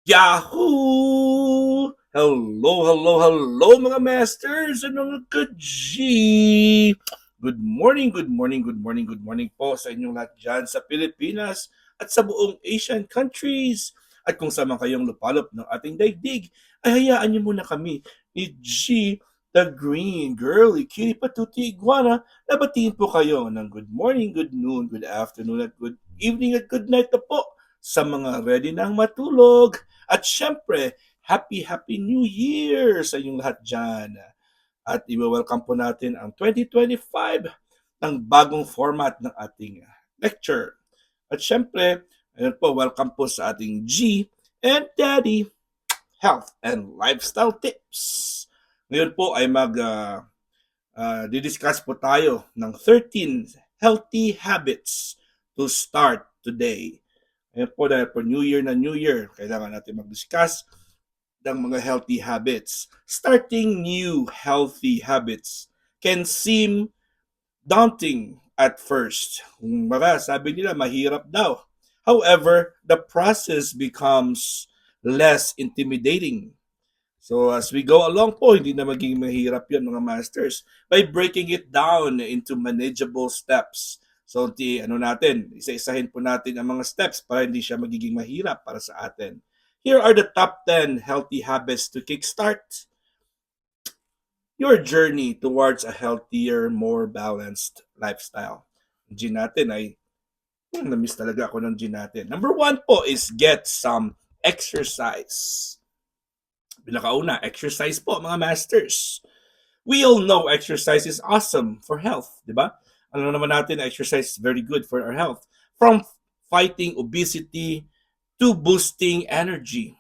Yahoo! Hello, hello, hello mga masters and mga ka-G! Good morning, good morning, good morning, good morning po sa inyong lahat dyan sa Pilipinas at sa buong Asian countries. At kung saan man kayong lupalop ng ating daigdig, ay hayaan niyo muna kami ni G, the Green Girly Kitty Patuti Iguana, na batiin po kayo ng good morning, good noon, good afternoon, at good evening at good night na po sa mga ready nang matulog. At syempre, Happy New Year sa inyong lahat dyan. At i-welcome po natin ang 2025 ng bagong format ng ating lecture. At syempre, ayun po, welcome po sa ating G and Daddy Health and Lifestyle Tips. Ngayon po ay didiscuss po tayo ng 13 healthy habits to start today. Ngayon po dahil po New Year na New Year, kailangan natin mag-discuss ng mga healthy habits. Starting new healthy habits can seem daunting at first. Kung baka sabi nila mahirap daw. However, the process becomes less intimidating. So as we go along po, hindi na maging mahirap yun mga masters by breaking it down into manageable steps. So isa-isahin po natin ang mga steps para hindi siya magiging mahirap para sa atin. Here are the top 10 healthy habits to kickstart your journey towards a healthier, more balanced lifestyle. Ang G natin ay, na-miss talaga ako ng G natin. Number 1 po is get some exercise. Pinakauna, exercise po mga masters. We all know exercise is awesome for health, di ba? Alam naman natin, exercise is very good for our health. From fighting obesity to boosting energy.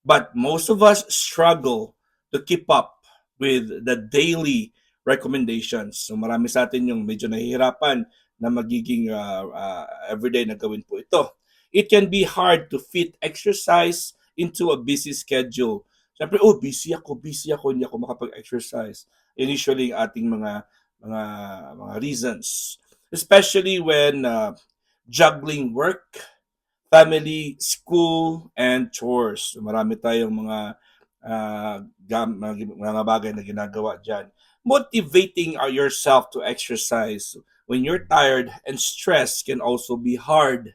But most of us struggle to keep up with the daily recommendations. So marami sa atin yung medyo nahihirapan na magiging everyday na gawin po ito. It can be hard to fit exercise into a busy schedule. Siyempre, busy ako, hindi ako makapag-exercise. Initially, ating mga reasons. Especially when juggling work, family, school, and chores. So, marami tayong mga bagay na ginagawa dyan. Motivating yourself to exercise when you're tired and stressed can also be hard.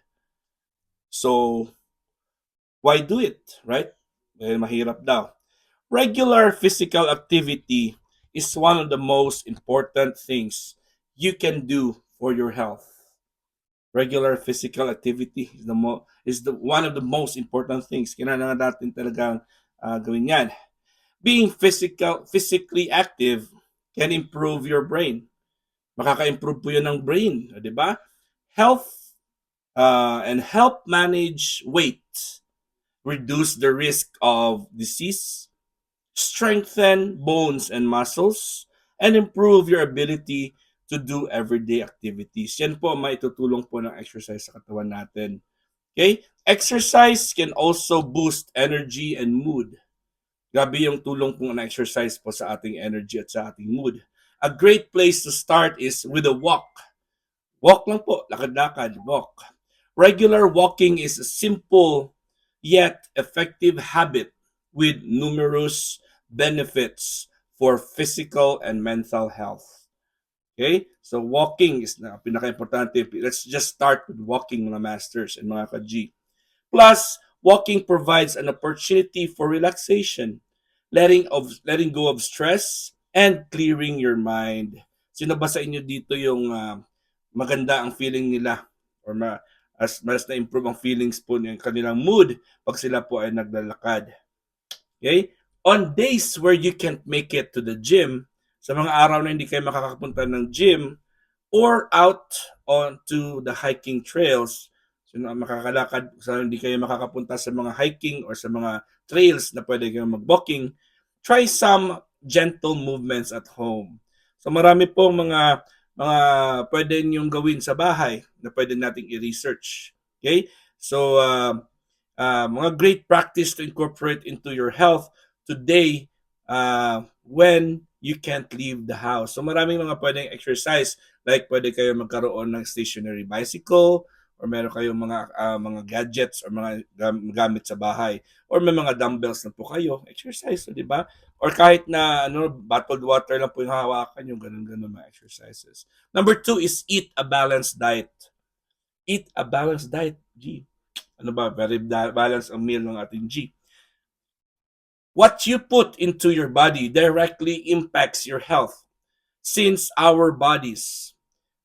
So, why do it, right? Dahil mahirap daw. Regular physical activity is one of the most important things you can do for your health. Regular physical activity is one of the most important things. Kailangan natin talagang gawin yan. Being physically active can improve your brain. Makaka-improve po yun ng brain, di ba? Health and help manage weight, reduce the risk of disease, strengthen bones and muscles, and improve your ability to do everyday activities. Yan po may tutulong po ng exercise sa katawan natin. Okay? Exercise can also boost energy and mood. Grabe yung tulong po ng exercise po sa ating energy at sa ating mood. A great place to start is with a walk. Walk lang po, lakad-lakad, walk. Regular walking is a simple yet effective habit with numerous benefits for physical and mental health. Okay? So walking is na pinaka-importante. Let's just start with walking mga masters and mga ka-G. Plus, walking provides an opportunity for relaxation, letting go of stress, and clearing your mind. Sino ba sa inyo dito yung maganda ang feeling nila or mas na-improve ang feelings po ng kanilang mood pag sila po ay naglalakad? Okay? On days where you can't make it to the gym, sa mga araw na hindi kayo makakapunta ng gym or out onto the hiking trails, so makakalakad, so hindi kayo makakapunta sa mga hiking or sa mga trails na pwede kayong mag-walking, try some gentle movements at home. So marami pong mga pwede niyong gawin sa bahay na pwede nating i-research. Okay? So mga great practice to incorporate into your health today when you can't leave the house. So maraming mga pwedeng exercise, like pwede kayo magkaroon ng stationary bicycle or meron kayong mga gadgets or mga gamit sa bahay, or may mga dumbbells na po kayo, exercise, di ba? Or kahit na bottled water lang po yung hawakan yung ganun-ganun mga exercises. Number two is eat a balanced diet. Eat a balanced diet, G. Ano ba? Very balanced ang meal ng ating G. What you put into your body directly impacts your health, since our bodies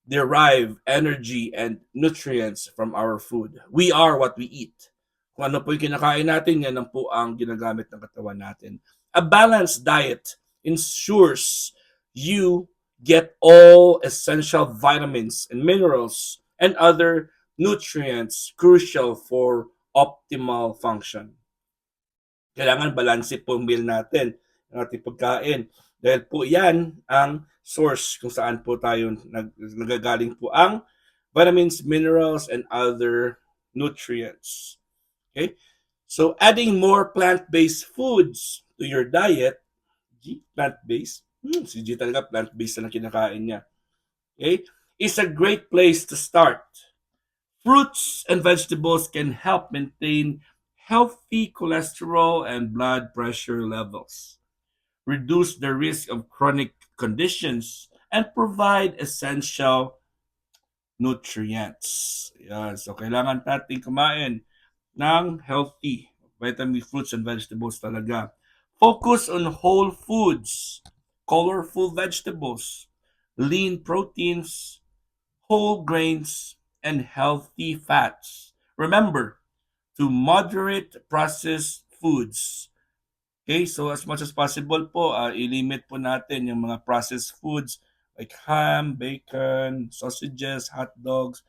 derive energy and nutrients from our food. We are what we eat. Kung ano po yung kinakain natin, yan ang po ang ginagamit ng katawan natin. A balanced diet ensures you get all essential vitamins and minerals and other nutrients crucial for optimal function. Kailangan balanse po ang meal natin, ang ating pagkain. Dahil po yan ang source kung saan po tayo nagagaling po ang vitamins, minerals, and other nutrients. Okay? So, adding more plant-based foods to your diet, plant-based, si G talaga plant-based na kinakain niya. Okay? Is a great place to start. Fruits and vegetables can help maintain healthy cholesterol and blood pressure levels, reduce the risk of chronic conditions, and provide essential nutrients. Yan. So, kailangan natin kumain ng healthy vitamin fruits and vegetables talaga. Focus on whole foods, colorful vegetables, lean proteins, whole grains, and healthy fats. Remember to moderate processed foods. Okay, so as much as possible po, i-limit po natin yung mga processed foods like ham, bacon, sausages, hot dogs,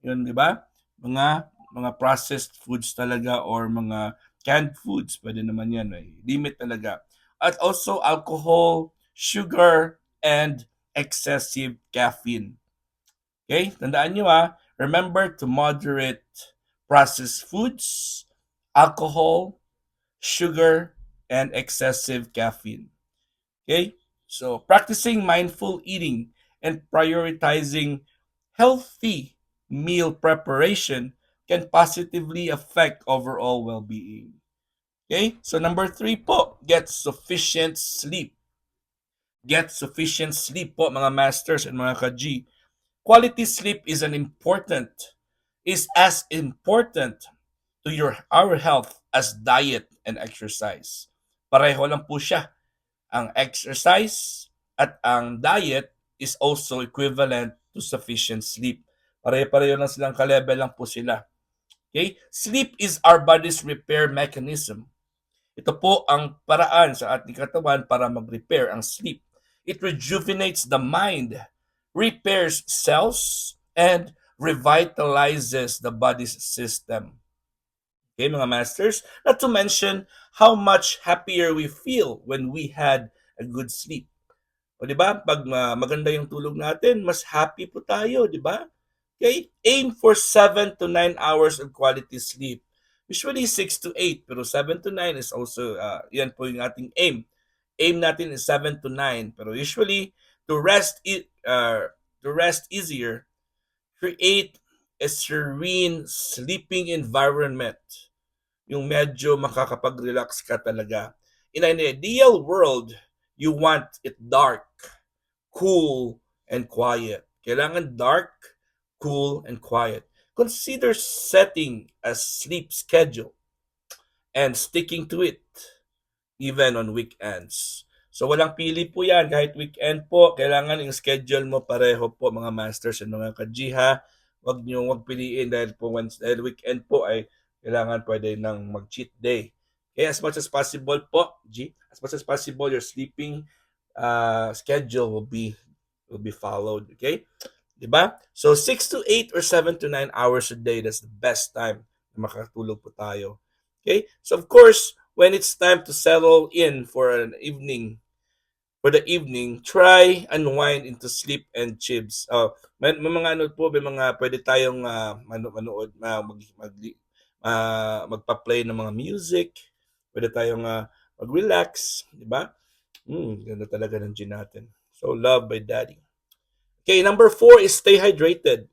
yun, di ba? Mga processed foods talaga or mga canned foods, pwede naman yan. Limit talaga. At also alcohol, sugar, and excessive caffeine. Okay? Tandaan nyo remember to moderate processed foods, alcohol, sugar, and excessive caffeine. Okay? So, practicing mindful eating and prioritizing healthy meal preparation can positively affect overall well-being. Okay? So, number 3 po, get sufficient sleep. Get sufficient sleep po, mga masters and mga ka-G. Quality sleep is as important to our health as diet and exercise. Pareho lang po siya. Ang exercise at ang diet is also equivalent to sufficient sleep. Pareho-pareho lang silang ka-level lang po sila. Okay? Sleep is our body's repair mechanism. Ito po ang paraan sa ating katawan para mag-repair ang sleep. It rejuvenates the mind, repairs cells, and revitalizes the body's system. Okay, mga masters, not to mention how much happier we feel when we had a good sleep. O di ba? Pag maganda yung tulog natin, mas happy po tayo, di ba? Okay? Aim for 7 to 9 hours of quality sleep. Usually 6 to 8, pero 7 to 9 is also, yan po yung ating aim. Aim natin is 7 to 9, pero usually to rest easier, create a serene sleeping environment. Yung medyo makakapag-relax ka talaga. In an ideal world, you want it dark, cool, and quiet. Kailangan dark, cool, and quiet. Consider setting a sleep schedule and sticking to it even on weekends. So walang pili po yan. Kahit weekend po, kailangan yung schedule mo pareho po mga masters and mga ka-G. Wag piliin dahil po dahil weekend po ay kailangan pwede nang mag-cheat day. Okay, as much as possible po, G, as much as possible, your sleeping schedule will be followed. Okay? Diba? So 6 to 8 or 7 to 9 hours a day, that's the best time na makatulog po tayo. Okay? So of course, when it's time to settle in for the evening, try unwind into sleep and chips. May mga may mga pwede tayong manood, magpa-play ng mga music. Pwede tayong mag-relax, di ba? Ganda talaga ng gin natin. So, Love by Daddy. Okay, number 4 is stay hydrated.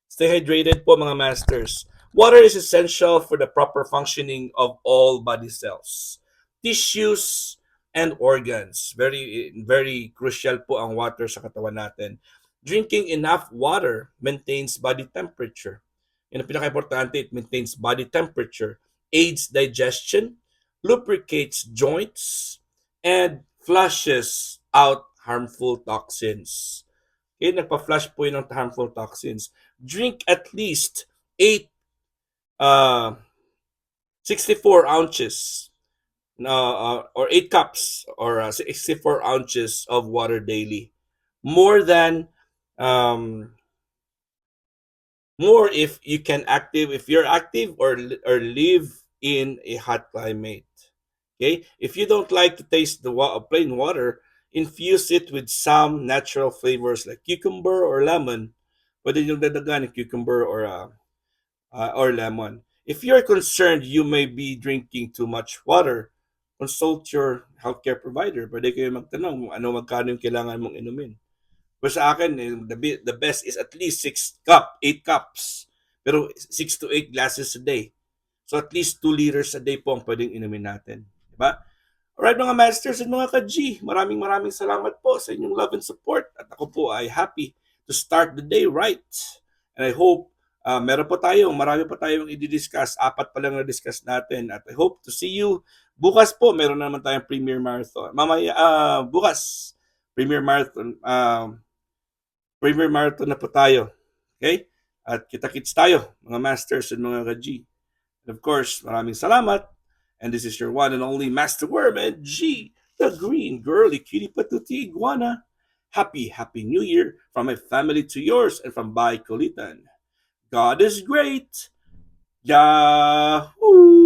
Stay hydrated po mga masters. Water is essential for the proper functioning of all body cells, tissues, and organs. Very very crucial po ang water sa katawan natin. Drinking enough water maintains body temperature. Yan ang pinaka-importante, it maintains body temperature, aids digestion, lubricates joints, and flushes out harmful toxins. Okay, nagpa-flush po yun ng harmful toxins. Drink at least 8, uh, 64 ounces or 8 cups or 64 ounces of water daily. More than um, more if you're active or live in a hot climate. Okay, if you don't like to taste the plain water, infuse it with some natural flavors like cucumber or lemon. Pwede nyo dadagan ng cucumber or lemon. If you're concerned you may be drinking too much water, consult your healthcare provider. Pwede kayo magtanong kung magkano yung kailangan mong inumin. Pero sa akin, the best is at least 8 cups. Pero 6 to 8 glasses a day. So at least 2 liters a day po ang pwedeng inumin natin. Diba? Alright mga masters and mga ka-G, maraming salamat po sa inyong love and support. At ako po ay happy to start the day right. And I hope marami pa tayong i-discuss. 4 pa lang na-discuss natin. At I hope to see you bukas po. Meron na naman tayong Premier Marathon. Bukas, Premier Marathon. Premier Marathon na po tayo. Okay? At kita-kits tayo, mga masters and mga ka-G. And of course, maraming salamat. And this is your one and only Master Worm, G, the green girly cutie patootie iguana. Happy New Year from my family to yours and from Bay Kulitan. God is great. Yahoo!